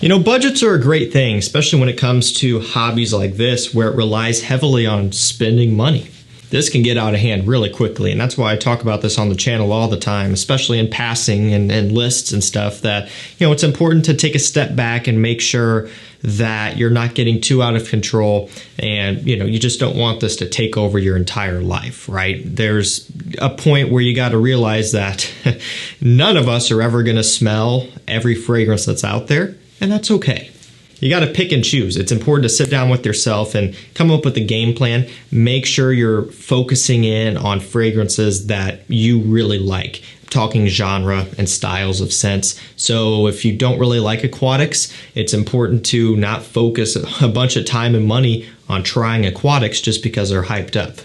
You know, budgets are a great thing, especially when it comes to hobbies like this, where it relies heavily on spending money. This can get out of hand really quickly, and that's why I talk about this on the channel all the time, especially in passing and lists and stuff, that, you know, it's important to take a step back and make sure that you're not getting too out of control, and, you know, you just don't want this to take over your entire life, right? There's a point where you got to realize that none of us are ever going to smell every fragrance that's out there, and that's okay. You got to pick and choose. It's important to sit down with yourself and come up with a game plan. Make sure you're focusing in on fragrances that you really like. I'm talking genre and styles of scents. So if you don't really like aquatics, it's important to not focus a bunch of time and money on trying aquatics just because they're hyped up.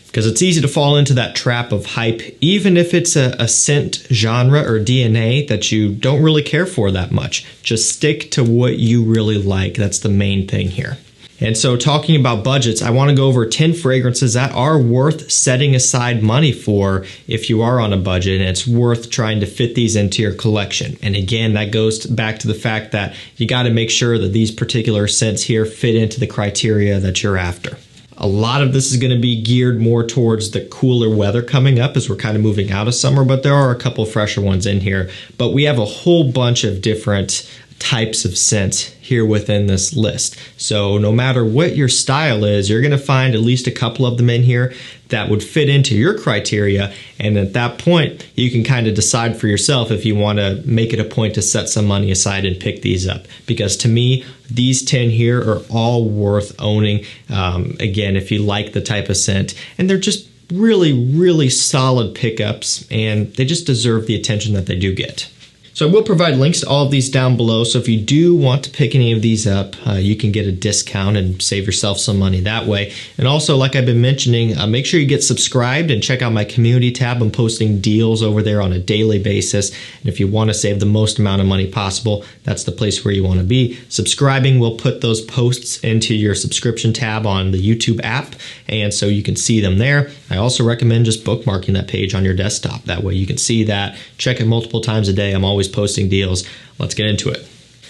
Because it's easy to fall into that trap of hype, even if it's a scent genre or DNA that you don't really care for that much. Just stick to what you really like. That's the main thing here. And so, talking about budgets, I want to go over 10 fragrances that are worth setting aside money for if you are on a budget, and it's worth trying to fit these into your collection. And again, that goes back to the fact that you got to make sure that these particular scents here fit into the criteria that you're after. A lot of this is going to be geared more towards the cooler weather coming up as we're kind of moving out of summer, but there are a couple fresher ones in here. But we have a whole bunch of different types of scents here within this list. So no matter what your style is, you're going to find at least a couple of them in here that would fit into your criteria. And at that point, you can kind of decide for yourself if you want to make it a point to set some money aside and pick these up. Because to me, these 10 here are all worth owning. Again, if you like the type of scent, and they're just really, really solid pickups, and they just deserve the attention that they do get. So I will provide links to all of these down below, so if you do want to pick any of these up, you can get a discount and save yourself some money that way. And also, like I've been mentioning, make sure you get subscribed and check out my community tab. I'm posting deals over there on a daily basis, and if you want to save the most amount of money possible, that's the place where you want to be. Subscribing will put those posts into your subscription tab on the YouTube app, and so you can see them there. I also recommend just bookmarking that page on your desktop. That way you can see that, check it multiple times a day. I'm always posting deals. Let's get into it.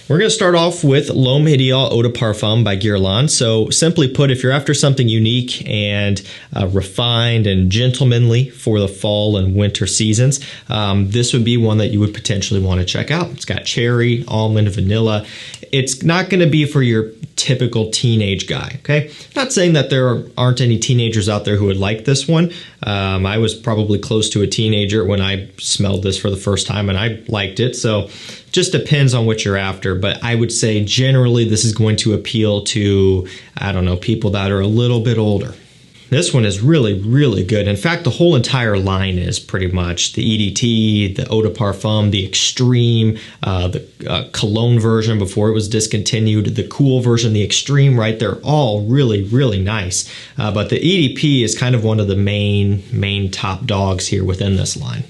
We're going to start off with L'Homme Ideal Eau de Parfum by Guerlain. So simply put, if you're after something unique and refined and gentlemanly for the fall and winter seasons, this would be one that you would potentially want to check out. It's got cherry, almond, vanilla. It's not going to be for your typical teenage guy, okay? Not saying that there aren't any teenagers out there who would like this one. I was probably close to a teenager when I smelled this for the first time, and I liked it. So just depends on what you're after. But I would say generally this is going to appeal to, I don't know, people that are a little bit older. This one is really, really good. In fact, the whole entire line is pretty much. The EDT, the Eau de Parfum, the Extreme, the Cologne version before it was discontinued, the Cool version, the Extreme, right? They're all really, really nice. But the EDP is kind of one of the main top dogs here within this line.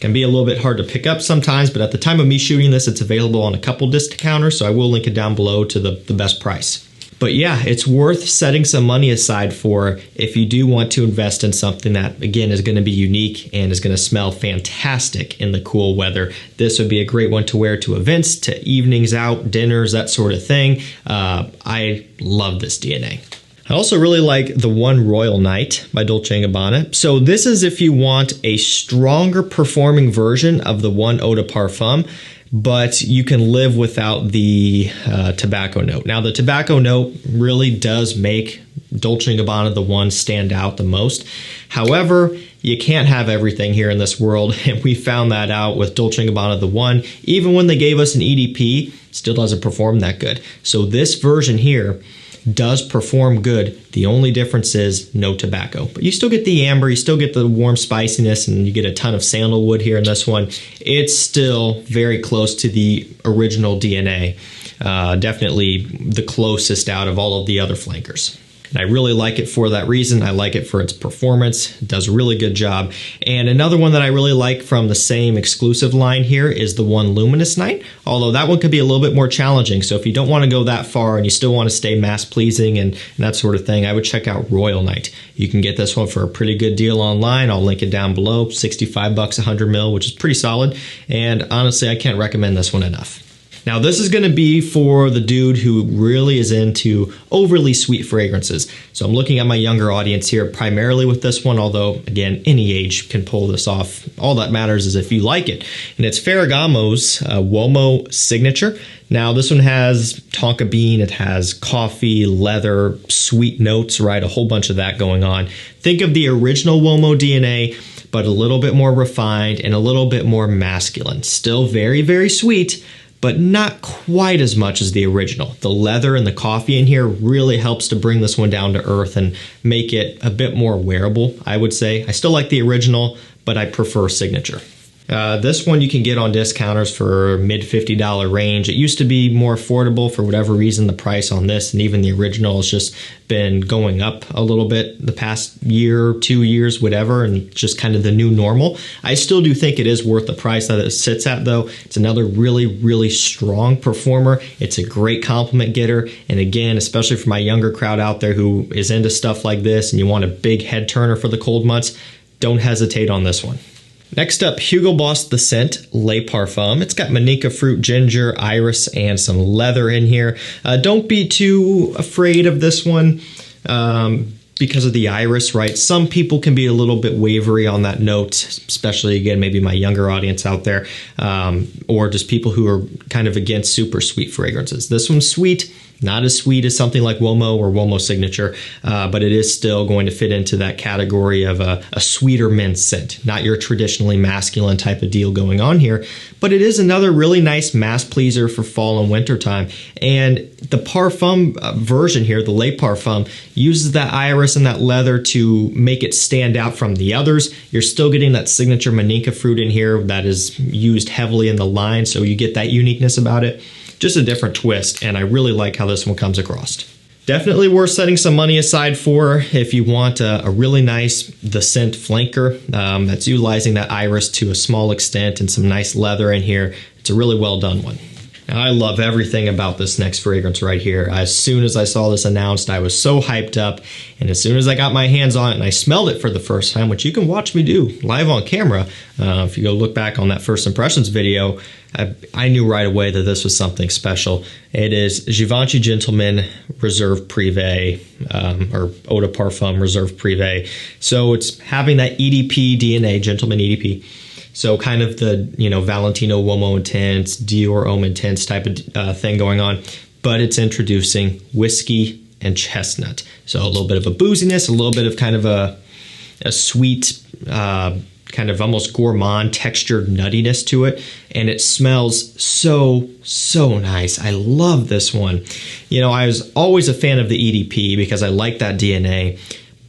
Can be a little bit hard to pick up sometimes, but at the time of me shooting this, it's available on a couple discounters, so I will link it down below to the best price. But yeah, it's worth setting some money aside for if you do want to invest in something that, again, is going to be unique and is going to smell fantastic in the cool weather. This would be a great one to wear to events, to evenings out, dinners, that sort of thing. I love this DNA. I also really like the One Royal Night by Dolce Gabbana. So this is if you want a stronger performing version of the One Eau de Parfum, but you can live without the tobacco note. Now, the tobacco note really does make Dolce & Gabbana the one stand out the most. However, you can't have everything here in this world, and we found that out with Dolce & Gabbana the One. Even when they gave us an EDP, still doesn't perform that good. So this version here does perform good. The only difference is no tobacco. But you still get the amber, you still get the warm spiciness, and you get a ton of sandalwood here in this one. It's still very close to the original DNA. Definitely the closest out of all of the other flankers. And I really like it for that reason. I like it for its performance. It does a really good job. And another one that I really like from the same exclusive line here is the One Luminous Night, although that one could be a little bit more challenging. So if you don't want to go that far and you still want to stay mass pleasing and that sort of thing, I would check out Royal Night. You can get this one for a pretty good deal online. I'll link it down below. 65 bucks, 100 ml, which is pretty solid. And honestly, I can't recommend this one enough. Now this is going to be for the dude who really is into overly sweet fragrances. So I'm looking at my younger audience here primarily with this one, although again, any age can pull this off. All that matters is if you like it. And it's Ferragamo's Uomo Signature. Now this one has tonka bean, it has coffee, leather, sweet notes, right? A whole bunch of that going on. Think of the original Uomo DNA, but a little bit more refined and a little bit more masculine. Still very, very sweet, but not quite as much as the original. The leather and the coffee in here really helps to bring this one down to earth and make it a bit more wearable, I would say. I still like the original, but I prefer Signature. This one you can get on discounters for mid $50 range. It used to be more affordable. For whatever reason, the price on this and even the original has just been going up a little bit the past year, 2 years, whatever, and just kind of the new normal. I still do think it is worth the price that it sits at, though. It's another really, really strong performer. It's a great compliment getter. And again, especially for my younger crowd out there who is into stuff like this and you want a big head turner for the cold months, don't hesitate on this one. Next up, Hugo Boss The Scent Le Parfum. It's got manica fruit, ginger, iris, and some leather in here. Don't be too afraid of this one because of the iris, right? Some people can be a little bit wavery on that note, especially, again, maybe my younger audience out there, or just people who are kind of against super sweet fragrances. This one's sweet. Not as sweet as something like Uomo or Uomo Signature, but it is still going to fit into that category of a sweeter men's scent. Not your traditionally masculine type of deal going on here, but it is another really nice mass pleaser for fall and winter time. And the Parfum version here, the Le Parfum, uses that iris and that leather to make it stand out from the others. You're still getting that signature manica fruit in here that is used heavily in the line, so you get that uniqueness about it. Just a different twist, and I really like how this one comes across. Definitely worth setting some money aside for if you want a really nice The Scent flanker that's utilizing that iris to a small extent and some nice leather in here. It's a really well done one. Now, I love everything about this next fragrance right here. As soon as I saw this announced, I was so hyped up, and as soon as I got my hands on it and I smelled it for the first time, which you can watch me do live on camera, if you go look back on that first impressions video, I knew right away that this was something special. It is Givenchy Gentleman Reserve Privé, or Eau de Parfum Reserve Privé. So it's having that EDP DNA, Gentleman EDP. So kind of the, Valentino Uomo Intense, Dior Homme Intense type of thing going on. But it's introducing whiskey and chestnut. So a little bit of a booziness, a little bit of kind of a sweet, kind of almost gourmand textured nuttiness to it. And it smells so, so nice. I love this one. I was always a fan of the EDP because I like that DNA.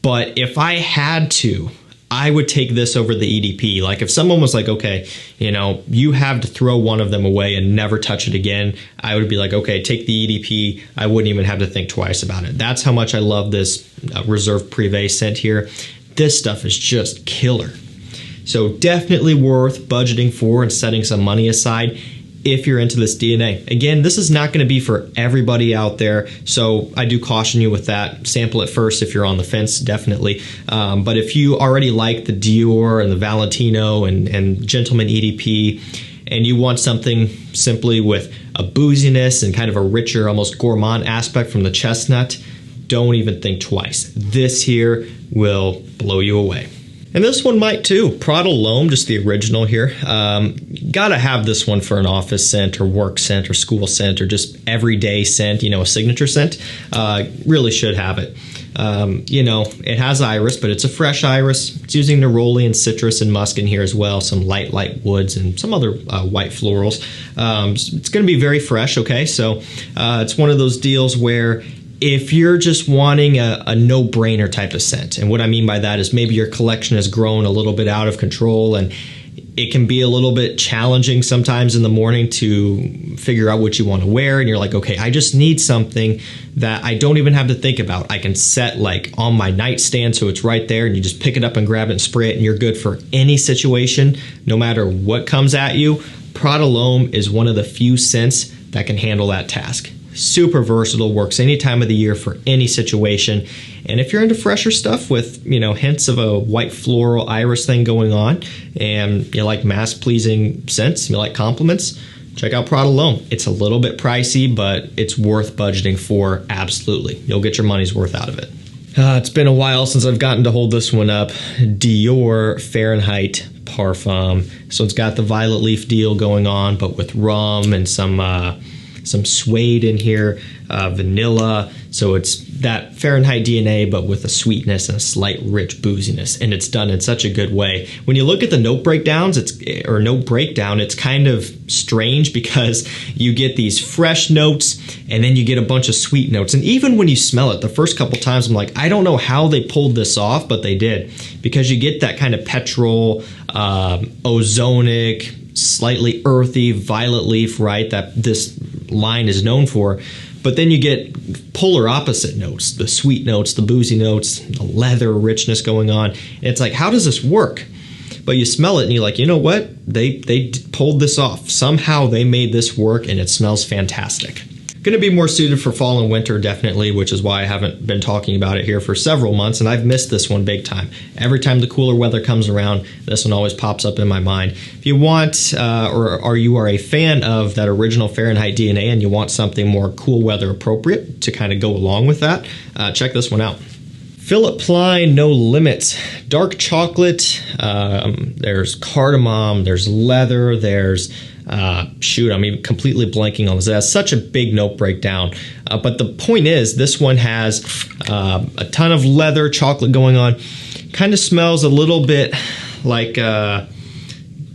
But if I had to, I would take this over the EDP. Like if someone was like, okay, you have to throw one of them away and never touch it again, I would be like, okay, take the EDP. I wouldn't even have to think twice about it. That's how much I love this Reserve Privé scent here. This stuff is just killer. So definitely worth budgeting for and setting some money aside if you're into this DNA. Again, this is not going to be for everybody out there, so I do caution you with that. Sample it first if you're on the fence, definitely. But if you already like the Dior and the Valentino and Gentleman EDP, and you want something simply with a booziness and kind of a richer, almost gourmand aspect from the chestnut, don't even think twice. This here will blow you away. And this one might too. Prada L'Homme, just the original here. Gotta have this one for an office scent or work scent or school scent or just everyday scent, a signature scent. Really should have it. It has iris, but it's a fresh iris. It's using neroli and citrus and musk in here as well. Some light woods and some other white florals. It's gonna be very fresh, okay? So it's one of those deals where if you're just wanting a no-brainer type of scent, and what I mean by that is maybe your collection has grown a little bit out of control and it can be a little bit challenging sometimes in the morning to figure out what you want to wear, and you're like, okay, I just need something that I don't even have to think about. I can set like on my nightstand so it's right there and you just pick it up and grab it and spray it and you're good for any situation, no matter what comes at you. Prada L'Homme is one of the few scents that can handle that task. Super versatile, works any time of the year for any situation. And if you're into fresher stuff with, hints of a white floral iris thing going on, and you like mass pleasing scents, you like compliments, check out Prada alone. It's a little bit pricey, but it's worth budgeting for, absolutely. You'll get your money's worth out of it. It's been a while since I've gotten to hold this one up. Dior Fahrenheit Parfum. So it's got the violet leaf deal going on, but with rum and some suede in here, vanilla. So it's that Fahrenheit DNA, but with a sweetness and a slight rich booziness, and it's done in such a good way. When you look at the note breakdowns, note breakdown, it's kind of strange because you get these fresh notes and then you get a bunch of sweet notes. And even when you smell it, the first couple times I'm like, I don't know how they pulled this off, but they did, because you get that kind of petrol, ozonic, slightly earthy violet leaf, right, that this line is known for. But then you get polar opposite notes, the sweet notes, the boozy notes, the leather richness going on. And it's like, how does this work? But you smell it and you're like, you know what? They pulled this off. Somehow they made this work, and it smells fantastic. Going to be more suited for fall and winter, definitely, which is why I haven't been talking about it here for several months, and I've missed this one big time. Every time the cooler weather comes around, this one always pops up in my mind. If you want, or you are a fan of that original Fahrenheit DNA and you want something more cool weather appropriate to kind of go along with that, check this one out. Philip Plein No Limits, dark chocolate, there's cardamom, there's leather, there's shoot, I'm even completely blanking on this. It has such a big note breakdown. But the point is, this one has a ton of leather, chocolate going on. Kind of smells a little bit like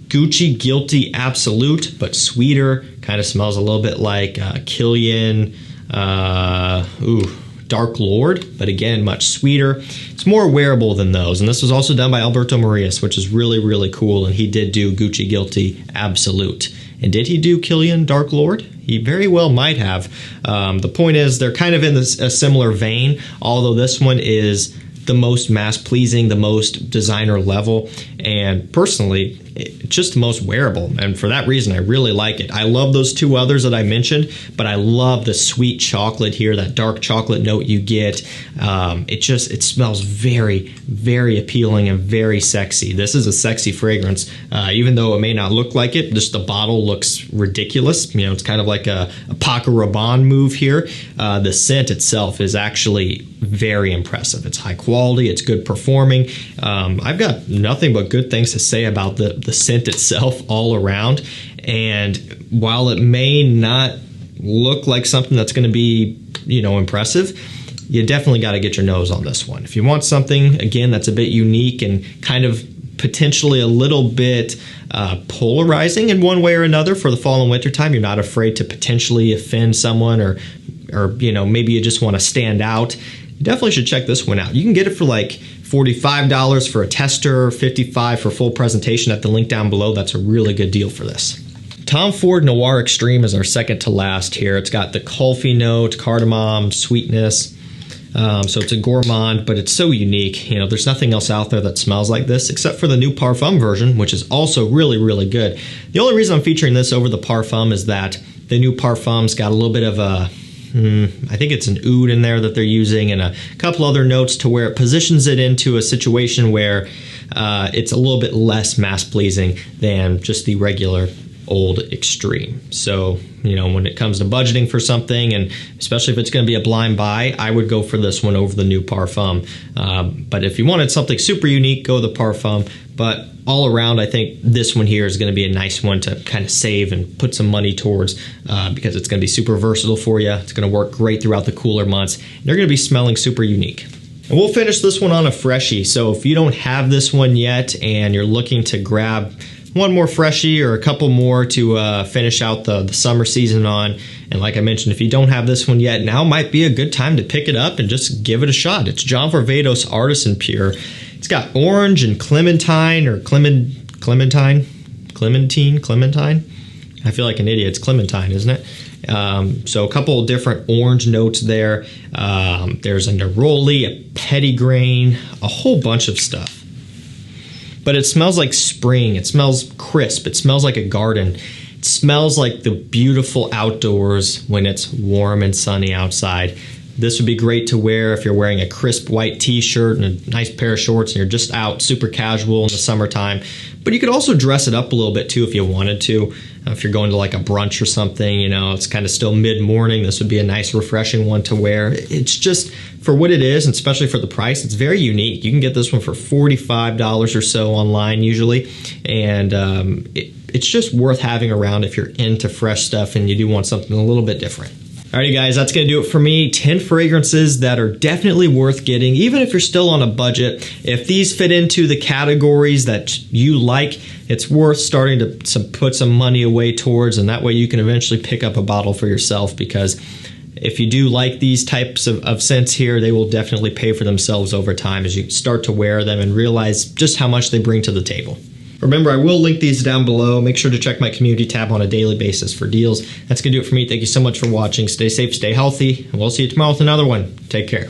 Gucci Guilty Absolute, but sweeter. Kind of smells a little bit like Kilian, Dark Lord, but again, much sweeter. It's more wearable than those. And this was also done by Alberto Marias, which is really, really cool. And he did do Gucci Guilty Absolute. And did he do Kilian Dark Lord? He very well might have. The point is, they're kind of in a similar vein, although this one is the most mass-pleasing, the most designer level, and personally, it's just the most wearable. And for that reason, I really like it. I love those two others that I mentioned, but I love the sweet chocolate here, that dark chocolate note you get. It smells very, very appealing and very sexy. This is a sexy fragrance, even though it may not look like it. Just the bottle looks ridiculous. You know, it's kind of like a Paco Rabanne move here. The scent itself is actually very impressive. It's high quality. It's good performing. I've got nothing but good things to say about the scent itself all around. And while it may not look like something that's going to be, impressive, you definitely got to get your nose on this one. If you want something, again, that's a bit unique and kind of potentially a little bit polarizing in one way or another for the fall and winter time, you're not afraid to potentially offend someone, or maybe you just want to stand out, you definitely should check this one out. You can get it for like $45 for a tester, $55 for full presentation at the link down below. That's a really good deal for this. Tom Ford Noir Extreme is our second to last here. It's got the coffee note, cardamom, sweetness. So it's a gourmand, but it's so unique. There's nothing else out there that smells like this except for the new Parfum version, which is also really, really good. The only reason I'm featuring this over the Parfum is that the new Parfum's got a little bit of a, I think it's an oud in there that they're using, and a couple other notes to where it positions it into a situation where it's a little bit less mass-pleasing than just the regular old Extreme. So, when it comes to budgeting for something, and especially if it's going to be a blind buy, I would go for this one over the new Parfum. But if you wanted something super unique, go the Parfum. But all around, I think this one here is going to be a nice one to kind of save and put some money towards, because it's going to be super versatile for you. It's going to work great throughout the cooler months. They're going to be smelling super unique. And we'll finish this one on a freshie. So if you don't have this one yet and you're looking to grab one more freshie or a couple more to finish out the summer season on, and like I mentioned, if you don't have this one yet, now might be a good time to pick it up and just give it a shot. It's John Varvatos Artisan Pure. It's got orange and clementine, or clementine. I feel like an idiot. It's clementine, isn't it? So a couple of different orange notes there. There's a neroli, a petitgrain, a whole bunch of stuff. But it smells like spring. It smells crisp. It smells like a garden. It smells like the beautiful outdoors when it's warm and sunny outside. This would be great to wear if you're wearing a crisp white t-shirt and a nice pair of shorts and you're just out super casual in the summertime. But you could also dress it up a little bit too if you wanted to. If you're going to like a brunch or something, you know, it's kind of still mid-morning, this would be a nice refreshing one to wear. It's just, for what it is, and especially for the price, it's very unique. You can get this one for $45 or so online usually, and it's just worth having around if you're into fresh stuff and you do want something a little bit different. Alrighty guys, that's going to do it for me. 10 fragrances that are definitely worth getting, even if you're still on a budget. If these fit into the categories that you like, it's worth starting to put some money away towards, and that way you can eventually pick up a bottle for yourself, because if you do like these types of scents here, they will definitely pay for themselves over time as you start to wear them and realize just how much they bring to the table. Remember, I will link these down below. Make sure to check my community tab on a daily basis for deals. That's going to do it for me. Thank you so much for watching. Stay safe, stay healthy, and we'll see you tomorrow with another one. Take care.